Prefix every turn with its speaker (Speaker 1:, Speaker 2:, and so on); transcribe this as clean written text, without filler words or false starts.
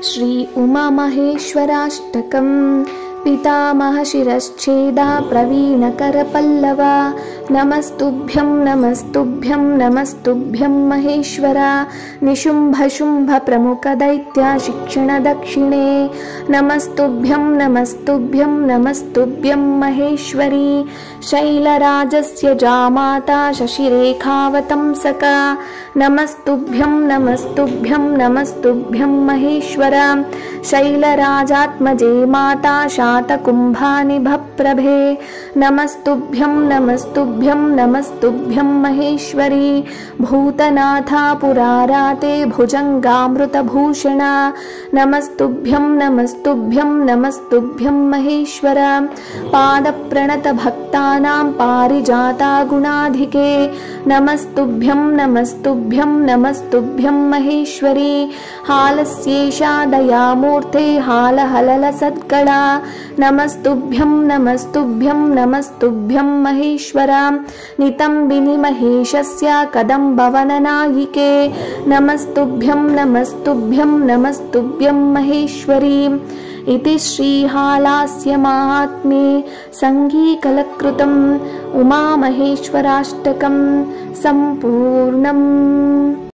Speaker 1: श्री उमामहेश्वराष्टकम् पितामह शिरश्छेदा प्रवीणकरपल्लवा नमस्तुभ्यं नमस्तुभ्यं नमस्तुभ्यं महेश्वरा निशुम्भ शुम्भ प्रमुख दैत्या शिक्षण दक्षिणे नमस्तुभ्यं नमस्तुभ्यं नमस्तुभ्यं महेश्वरी शैलराजस्य जामाता शशिरेखावतंसका नमस्तुभ्यं नमस्तुभ्यं नमस्तुभ्यं महेश्वरा शैलराजात्मजे माता शातकुम्भानिभप्रभे नमस्तुभ्यं नमस्तुभ्यं नमस्तुभ्यं महेश्वरी भूतनाथा पुराराते भुजङ्गामृतभूषणा नमस्तुभ्यं नमस्तुभ्यं नमस्तुभ्यं महेश्वरा पादप्रणतभक्तानां पारिजाता गुणाधिके नमस्तुभ्यं नमस्तुभ्यं नमस्तुभ्यं महेश्वरी हालस्येषा दयामूर्ते हालहललसद्गणा नमस्तुभ्यं नमस्तुभ्यं नमस्तुभ्यं महेश्वरा नितम्बिनि महेशस्य कदम्बवननायिके नमस्तुभ्यं नमस्तुभ्यं नमस्तुभ्यं महेश्वरी इति श्रीहालास्यमाहात्म्ये सङ्गीकलकृतम् उमामहेश्वराष्टकं सम्पूर्णम्।